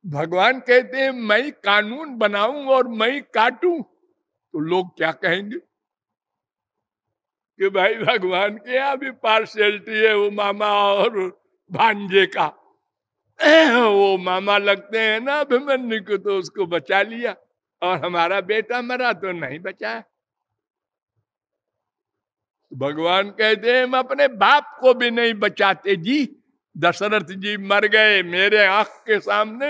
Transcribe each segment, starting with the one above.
भगवान कहते हैं मैं ही कानून बनाऊं और मैं ही काटूं, तो लोग क्या कहेंगे कि भाई भगवान के यहाँ भी पार्शियलिटी है, वो मामा और भांजे का। वो मामा लगते हैं ना अभिमन्यु को, तो उसको बचा लिया, और हमारा बेटा मरा तो नहीं बचाया। भगवान कहते हैं हम अपने बाप को भी नहीं बचाते जी। दशरथ जी मर गए मेरे आंख के सामने,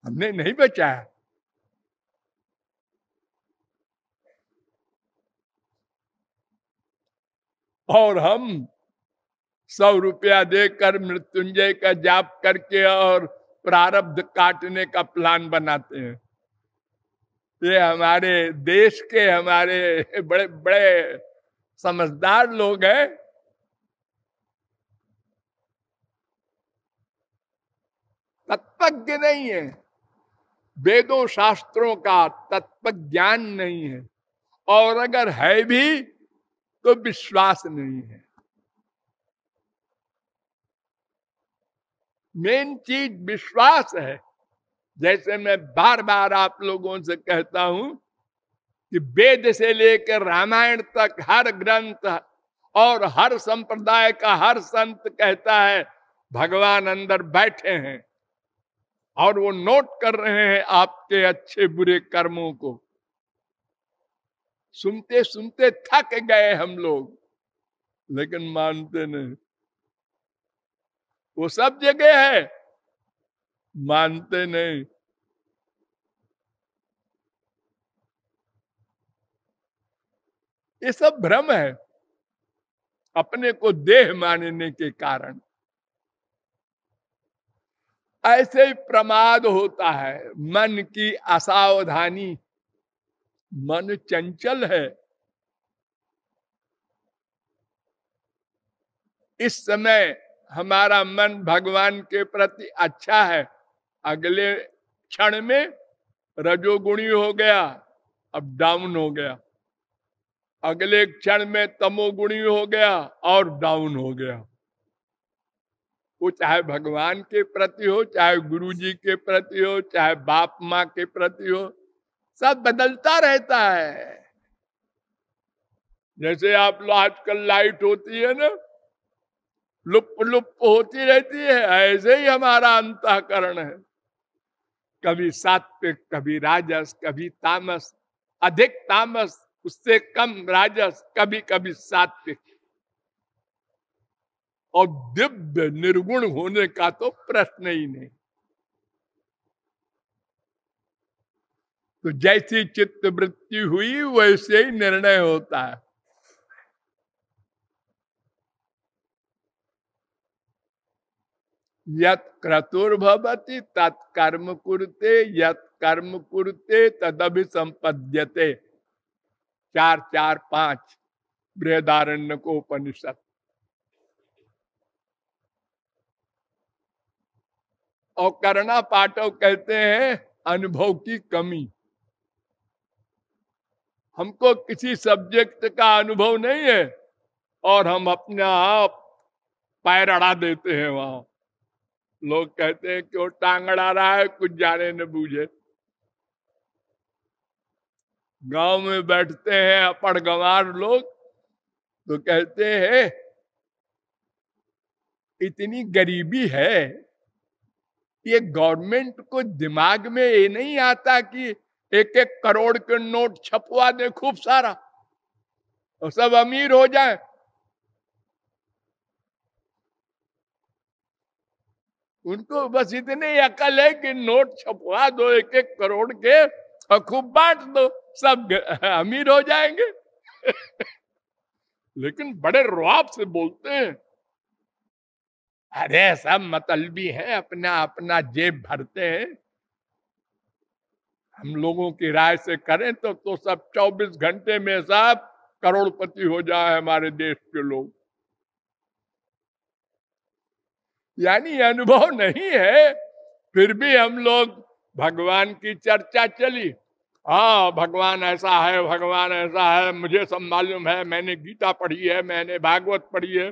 हमने नहीं बचाया। और हम 100 रुपया देकर मृत्युंजय का जाप करके और प्रारब्ध काटने का प्लान बनाते हैं। ये हमारे देश के हमारे बड़े बड़े समझदार लोग हैं। तत्वज्ञ नहीं है, वेदों शास्त्रों का तत्व ज्ञान नहीं है, और अगर है भी तो विश्वास नहीं है। मेन चीज विश्वास है। जैसे मैं बार बार आप लोगों से कहता हूं कि वेद से लेकर रामायण तक हर ग्रंथ और हर संप्रदाय का हर संत कहता है भगवान अंदर बैठे हैं और वो नोट कर रहे हैं आपके अच्छे बुरे कर्मों को। सुनते सुनते थक गए हम लोग, लेकिन मानते नहीं। वो सब जगह है, मानते नहीं। ये सब भ्रम है, अपने को देह मानने के कारण। ऐसे ही प्रमाद होता है, मन की असावधानी। मन चंचल है। इस समय हमारा मन भगवान के प्रति अच्छा है, अगले क्षण में रजोगुणी हो गया, अब डाउन हो गया। अगले क्षण में तमोगुणी हो गया और डाउन हो गया। वो चाहे भगवान के प्रति हो, चाहे गुरु जी के प्रति हो, चाहे बाप माँ के प्रति हो, सब बदलता रहता है। जैसे आप लोग आजकल लाइट होती है ना, लुप्त लुप्त होती रहती है, ऐसे ही हमारा अंतःकरण है। कभी सात्विक, कभी राजस, कभी तामस, अधिक तामस, उससे कम राजस, कभी कभी सात्विक। और दिव्य निर्गुण होने का तो प्रश्न ही नहीं। तो जैसी चित्त वृत्ति हुई वैसे ही निर्णय होता है। यत् क्रतुर्भवति तत्कर्म कुरुते, यत् कर्म कुरुते तदभि संपद्यते। 4:4-5 बृहदारण्य को उपनिषद। और करना पाठव कहते हैं अनुभव की कमी। हमको किसी सब्जेक्ट का अनुभव नहीं है और हम अपने आप पैर अड़ा देते हैं वहां। लोग कहते हैं कि वो टांग अड़ा रहा है, कुछ जाने न बूझे। गांव में बैठते हैं अपड़ गंवार लोग, तो कहते हैं इतनी गरीबी है, ये गवर्नमेंट को दिमाग में ये नहीं आता कि 1-1 करोड़ के नोट छपवा दे खूब सारा और सब अमीर हो जाए। उनको बस इतनी अकल है कि नोट छपवा दो 1-1 करोड़ के और खूब बांट दो, सब अमीर हो जाएंगे। लेकिन बड़े रुआब से बोलते हैं, अरे सब मतलबी हैं, अपना अपना जेब भरते हैं। हम लोगों की राय से करें तो सब 24 घंटे में सब करोड़पति हो जाए हमारे देश के लोग। यानी अनुभव नहीं है, फिर भी हम लोग भगवान की चर्चा चली। हाँ भगवान ऐसा है, भगवान ऐसा है, मुझे सब मालूम है, मैंने गीता पढ़ी है, मैंने भागवत पढ़ी है।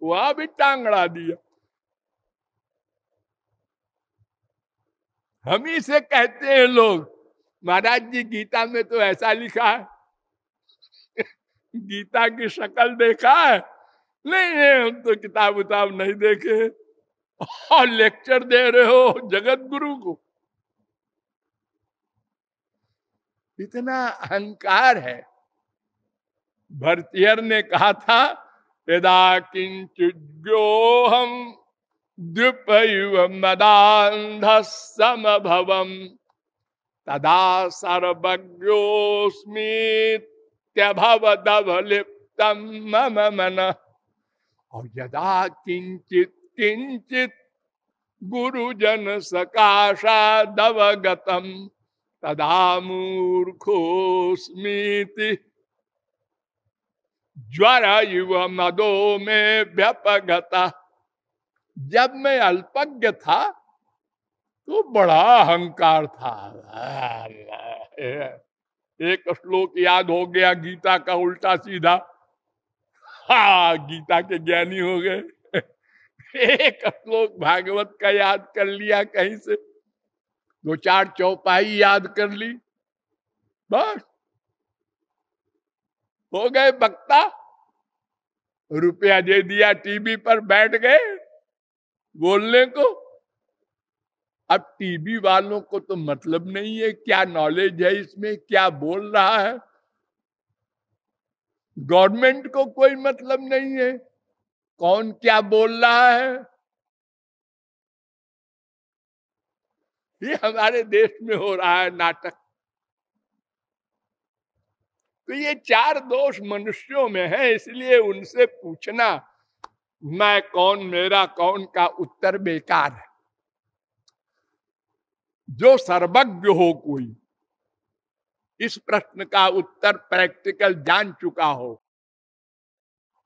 वहां भी टांग अड़ा दिया। हम ही से कहते हैं लोग, महाराज जी गीता में तो ऐसा लिखा है। गीता की शक्ल देखा है? नहीं नहीं, हम तो किताब उताब नहीं देखे। और लेक्चर दे रहे हो जगत गुरु को। इतना अहंकार है। भरतियर ने कहा था, यदा किंचिद्योहम द्विपैव मदांध समभवम तदा सर्वज्ञोस्मीत्यभवदवलिप्तम मम मनः। और यदा किंचित किंचित गुरुजन सकाशादवगतम तदा मूर्खोस्मीति ज्वर युव मदो में व्यपगता। जब मैं अल्पज्ञ था तो बड़ा अहंकार था। एक श्लोक याद हो गया गीता का उल्टा सीधा। हाँ, गीता के ज्ञानी हो गए। एक श्लोक भागवत का याद कर लिया कहीं से, दो चार चौपाई याद कर ली, बस हो गए वक्ता। रुपया दे दिया, टीवी पर बैठ गए बोलने को। अब टीवी वालों को तो मतलब नहीं है क्या नॉलेज है इसमें, क्या बोल रहा है। गवर्नमेंट को कोई मतलब नहीं है कौन क्या बोल रहा है। ये हमारे देश में हो रहा है नाटक। तो ये चार दोष मनुष्यों में है, इसलिए उनसे पूछना मैं कौन मेरा कौन का उत्तर बेकार है। जो सर्वज्ञ हो कोई, इस प्रश्न का उत्तर प्रैक्टिकल जान चुका हो,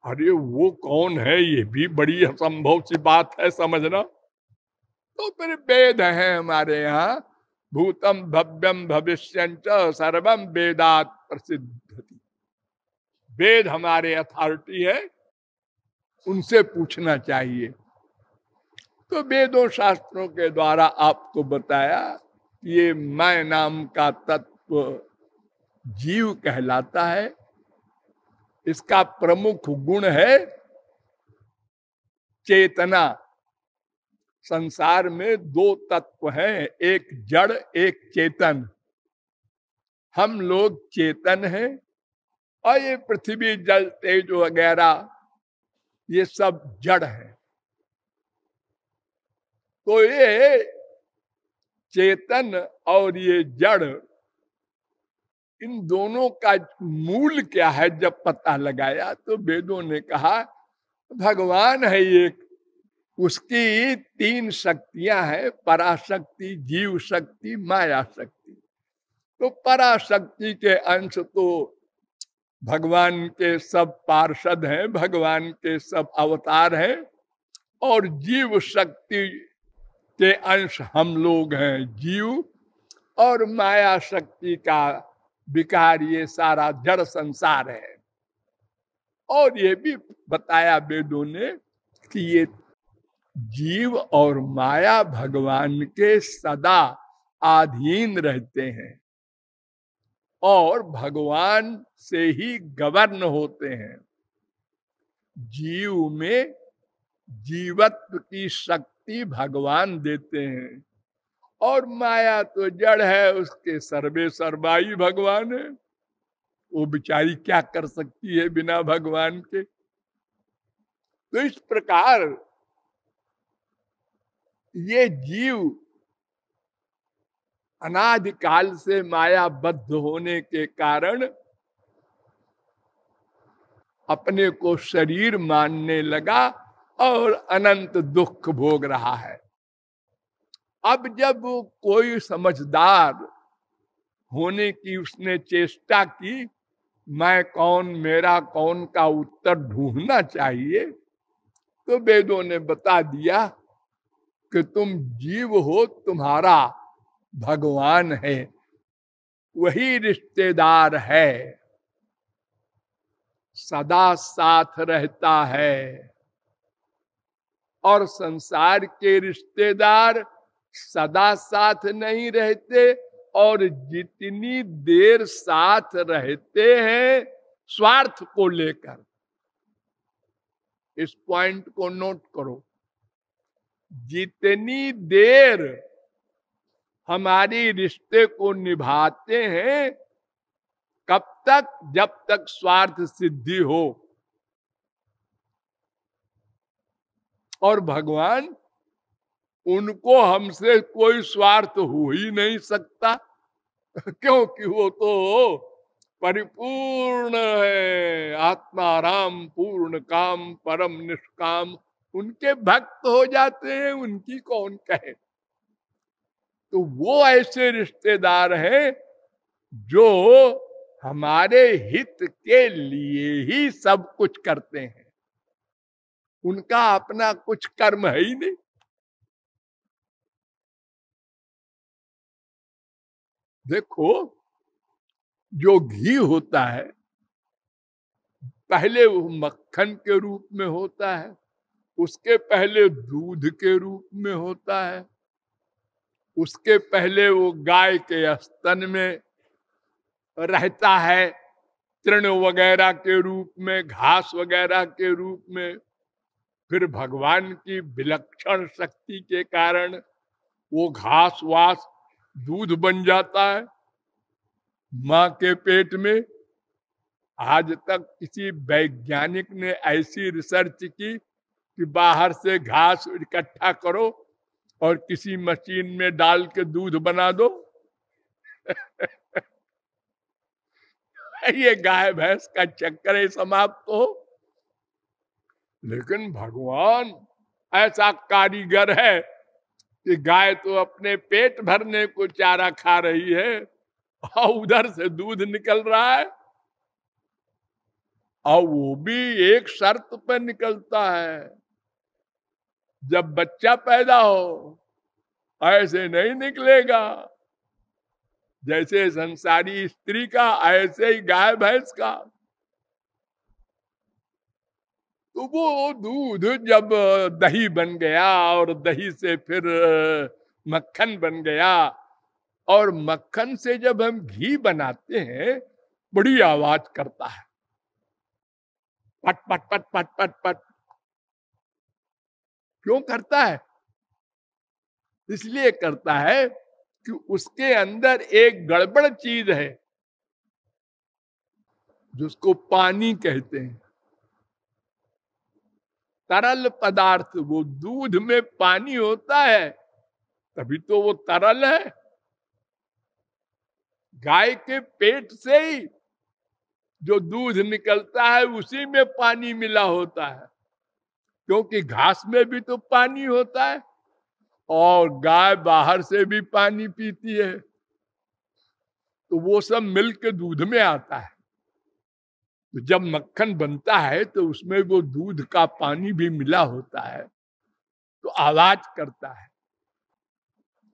अरे वो कौन है ये भी बड़ी असंभव सी बात है समझना। तो फिर वेद है हमारे यहाँ, भूतम भव्यम भविष्यंच सर्वम वेदात प्रसिद्धति। वेद हमारे अथॉरिटी है, उनसे पूछना चाहिए। तो वेदों शास्त्रों के द्वारा आपको बताया ये मैं नाम का तत्व जीव कहलाता है। इसका प्रमुख गुण है चेतना। संसार में दो तत्व हैं, एक जड़ एक चेतन। हम लोग चेतन हैं और ये पृथ्वी जल तेज वगैरह ये सब जड़ है। तो ये चेतन और ये जड़, इन दोनों का मूल क्या है जब पता लगाया तो वेदों ने कहा भगवान है एक, उसकी तीन शक्तियां हैं, पराशक्ति, जीव शक्ति, माया शक्ति। तो पराशक्ति के अंश तो भगवान के सब पार्षद हैं, भगवान के सब अवतार हैं, और जीव शक्ति के अंश हम लोग हैं जीव, और माया शक्ति का विकार ये सारा जड़ संसार है। और ये भी बताया वेदों ने कि ये जीव और माया भगवान के सदा अधीन रहते हैं और भगवान से ही गवर्न होते हैं। जीव में जीवत्व की शक्ति भगवान देते हैं और माया तो जड़ है, उसके सर्वे सर्वाई भगवान है। वो बेचारी क्या कर सकती है बिना भगवान के। तो इस प्रकार ये जीव अनादिकाल से मायाबद्ध होने के कारण अपने को शरीर मानने लगा और अनंत दुख भोग रहा है। अब जब कोई समझदार होने की उसने चेष्टा की, मैं कौन मेरा कौन का उत्तर ढूंढना चाहिए, तो वेदों ने बता दिया कि तुम जीव हो, तुम्हारा भगवान है, वही रिश्तेदार है, सदा साथ रहता है, और संसार के रिश्तेदार सदा साथ नहीं रहते, और जितनी देर साथ रहते हैं स्वार्थ को लेकर। इस पॉइंट को नोट करो। जितनी देर हमारी रिश्ते को निभाते हैं, कब तक? जब तक स्वार्थ सिद्धि हो। और भगवान, उनको हमसे कोई स्वार्थ हो ही नहीं सकता, क्योंकि वो तो परिपूर्ण है, आत्माराम पूर्ण काम परम निष्काम। उनके भक्त हो जाते हैं, उनकी कौन कहे। तो वो ऐसे रिश्तेदार हैं जो हमारे हित के लिए ही सब कुछ करते हैं, उनका अपना कुछ कर्म है ही नहीं। देखो, जो घी होता है पहले वो मक्खन के रूप में होता है, उसके पहले दूध के रूप में होता है, उसके पहले वो गाय के स्तन में रहता है, तृण वगैरह के रूप में, घास वगैरह के रूप में। फिर भगवान की विलक्षण शक्ति के कारण वो घास वास दूध बन जाता है मां के पेट में। आज तक किसी वैज्ञानिक ने ऐसी रिसर्च की कि बाहर से घास इकट्ठा करो और किसी मशीन में डाल के दूध बना दो? ये गाय भैंस का चक्कर ही समाप्त हो। लेकिन भगवान ऐसा कारीगर है कि गाय तो अपने पेट भरने को चारा खा रही है और उधर से दूध निकल रहा है, और वो भी एक शर्त पर निकलता है, जब बच्चा पैदा हो। ऐसे नहीं निकलेगा, जैसे संसारी स्त्री का ऐसे ही गाय भैंस का। तो वो दूध जब दही बन गया और दही से फिर मक्खन बन गया, और मक्खन से जब हम घी बनाते हैं बड़ी आवाज करता है, पट पट पट पट पट पट। क्यों करता है? इसलिए करता है कि उसके अंदर एक गड़बड़ चीज है जिसको पानी कहते हैं, तरल पदार्थ। वो दूध में पानी होता है तभी तो वो तरल है। गाय के पेट से ही जो दूध निकलता है उसी में पानी मिला होता है, क्योंकि घास में भी तो पानी होता है और गाय बाहर से भी पानी पीती है, तो वो सब मिलकर दूध में आता है। तो जब मक्खन बनता है तो उसमें वो दूध का पानी भी मिला होता है, तो आवाज करता है।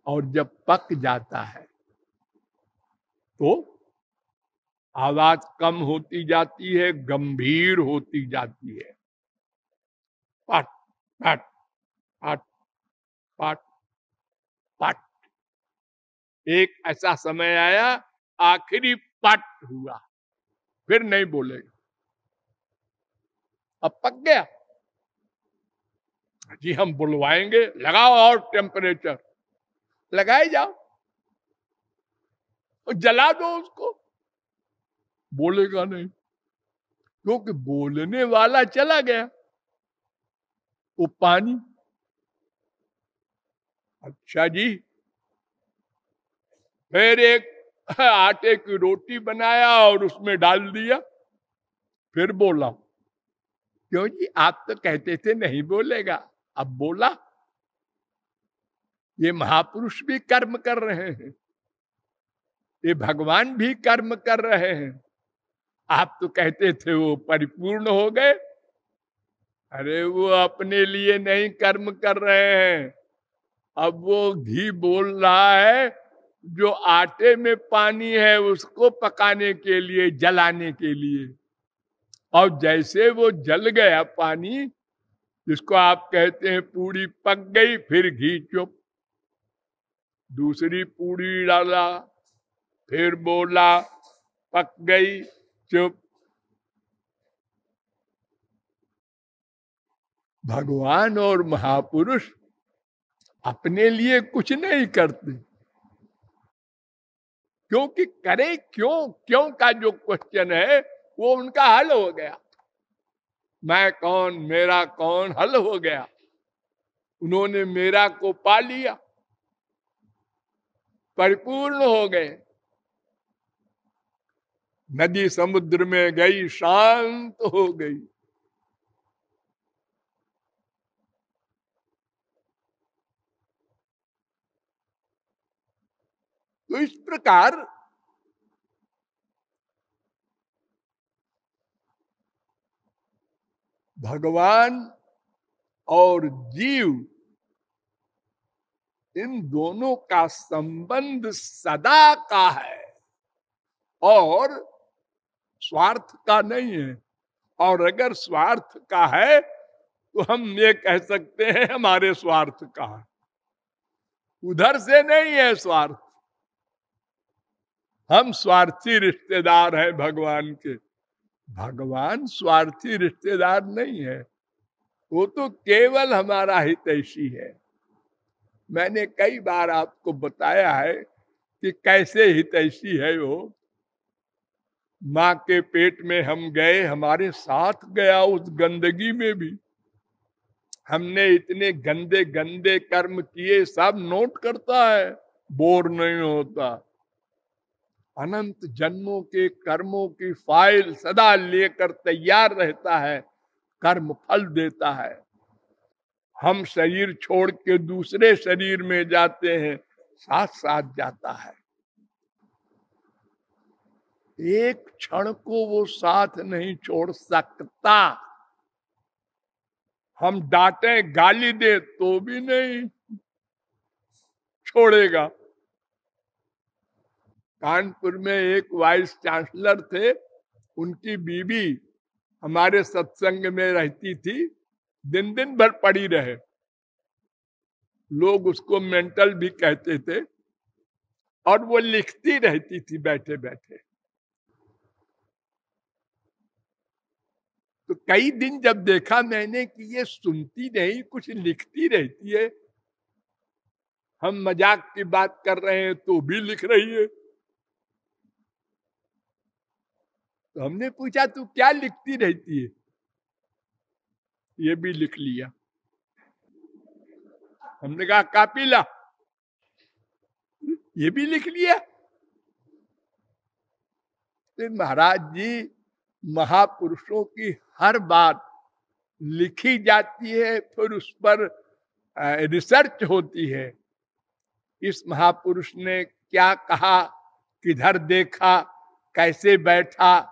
और जब पक जाता है तो आवाज कम होती जाती है, गंभीर होती जाती है, पट पट पट पट पट। एक ऐसा समय आया आखिरी पट हुआ, फिर नहीं बोलेगा, अब पक गया जी, हम बुलवाएंगे, लगाओ और टेम्परेचर, लगाए जाओ और जला दो उसको। बोलेगा नहीं, क्योंकि बोलने वाला चला गया, वो पानी। अच्छा जी, फिर एक आटे की रोटी बनाया और उसमें डाल दिया, फिर बोला। क्यों जी, आप तो कहते थे नहीं बोलेगा, अब बोला। ये महापुरुष भी कर्म कर रहे हैं, ये भगवान भी कर्म कर रहे हैं। आप तो कहते थे वो परिपूर्ण हो गए, अरे वो अपने लिए नहीं कर्म कर रहे हैं, अब वो घी बोल रहा है जो आटे में पानी है उसको पकाने के लिए, जलाने के लिए। और जैसे वो जल गया पानी, जिसको आप कहते हैं पूड़ी पक गई, फिर घी चुप, दूसरी पूड़ी डाला, फिर बोला पक गई, चुप। भगवान और महापुरुष अपने लिए कुछ नहीं करते, क्योंकि करे क्यों, क्यों का जो क्वेश्चन है वो उनका हल हो गया। मैं कौन, मेरा कौन हल हो गया। उन्होंने मेरा को पा लिया, परिपूर्ण हो गए। नदी समुद्र में गई, शांत हो गई। तो इस प्रकार भगवान और जीव, इन दोनों का संबंध सदा का है और स्वार्थ का नहीं है। और अगर स्वार्थ का है तो हम ये कह सकते हैं हमारे स्वार्थ का है, उधर से नहीं है स्वार्थ। हम स्वार्थी रिश्तेदार हैं भगवान के, भगवान स्वार्थी रिश्तेदार नहीं है, वो तो केवल हमारा हितैषी है। मैंने कई बार आपको बताया है कि कैसे हितैषी है वो। माँ के पेट में हम गए, हमारे साथ गया उस गंदगी में भी। हमने इतने गंदे गंदे कर्म किए, सब नोट करता है, बोर नहीं होता। अनंत जन्मों के कर्मों की फाइल सदा लेकर तैयार रहता है, कर्म फल देता है। हम शरीर छोड़ के दूसरे शरीर में जाते हैं, साथ साथ जाता है। एक क्षण को वो साथ नहीं छोड़ सकता। हम डांटे गाली दे तो भी नहीं छोड़ेगा। कानपुर में एक वाइस चांसलर थे, उनकी बीवी हमारे सत्संग में रहती थी, दिन दिन भर पड़ी रहे। लोग उसको मेंटल भी कहते थे, और वो लिखती रहती थी बैठे बैठे। तो कई दिन जब देखा मैंने कि ये सुनती नहीं, कुछ लिखती रहती है। हम मजाक की बात कर रहे हैं तो भी लिख रही है। तो हमने पूछा तू क्या लिखती रहती है? ये भी लिख लिया। हमने कहा कॉपी ला, ये भी लिख लिया। तो महाराज जी, महापुरुषों की हर बात लिखी जाती है, फिर उस पर रिसर्च होती है। इस महापुरुष ने क्या कहा, किधर देखा, कैसे बैठा,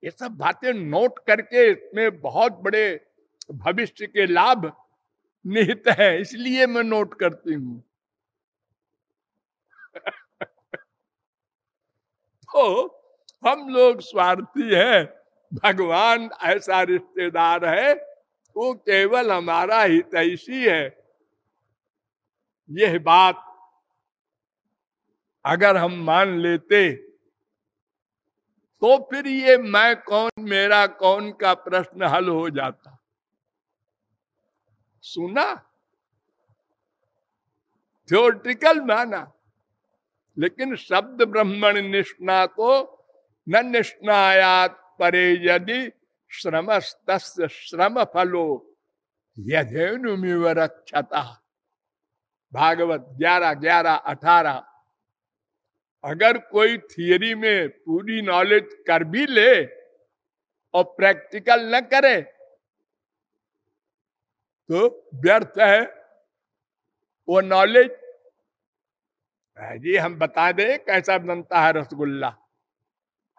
ये सब बातें नोट करके इसमें बहुत बड़े भविष्य के लाभ निहित है, इसलिए मैं नोट करती हूं। तो हम लोग स्वार्थी हैं, भगवान ऐसा रिश्तेदार है, वो केवल हमारा हितैषी है। यह बात अगर हम मान लेते तो फिर ये मैं कौन मेरा कौन का प्रश्न हल हो जाता। सुना, थ्योरेटिकल माना, लेकिन शब्द ब्रह्मण निष्णा तो न निष्णायात परे यदि श्रमस्तस्य श्रम फलो यथेनुमिव रक्षता। भागवत 11:11-18। अगर कोई थियरी में पूरी नॉलेज कर भी ले और प्रैक्टिकल न करे तो व्यर्थ है वो नॉलेज। जी हम बता दें कैसा बनता है रसगुल्ला,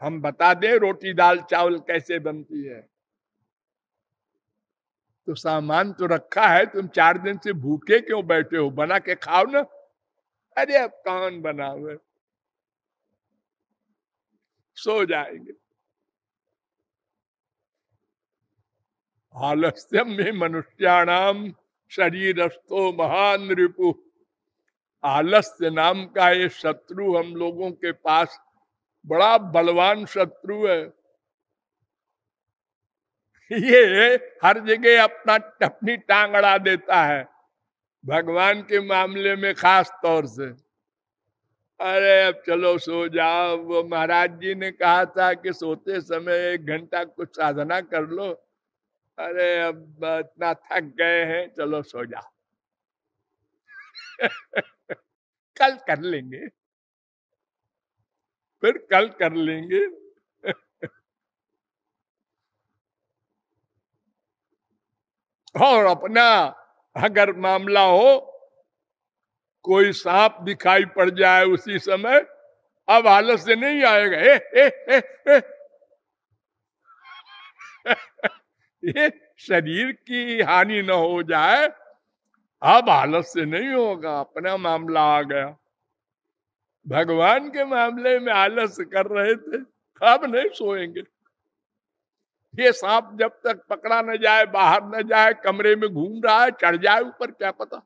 हम बता दें रोटी दाल चावल कैसे बनती है, तो सामान तो रखा है, तुम 4 दिन से भूखे क्यों बैठे हो, बना के खाओ ना। अरे अब कौन बनावे, सो जाएंगे। आलस्यम में मनुष्याणाम शरीरस्थो महान रिपु। आलस्य नाम का ये शत्रु हम लोगों के पास बड़ा बलवान शत्रु है। ये हर जगह अपनी टांग अड़ा देता है, भगवान के मामले में खास तौर से। अरे अब चलो सो जाओ, वो महाराज जी ने कहा था कि सोते समय 1 घंटा कुछ साधना कर लो। अरे अब इतना थक गए हैं, चलो सो जाओ। कल कर लेंगे, फिर कल कर लेंगे। और अपना अगर मामला हो, कोई सांप दिखाई पड़ जाए उसी समय, अब आलस्य नहीं आएगा। ये शरीर की हानि न हो जाए, अब आलस्य नहीं होगा, अपना मामला आ गया। भगवान के मामले में आलस्य कर रहे थे, अब नहीं सोएंगे। ये सांप जब तक पकड़ा न जाए, बाहर न जाए, कमरे में घूम रहा है, चढ़ जाए ऊपर, क्या पता।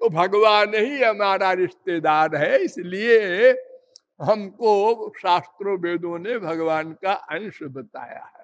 तो भगवान ही हमारा रिश्तेदार है, इसलिए हमको शास्त्रों वेदों ने भगवान का अंश बताया है।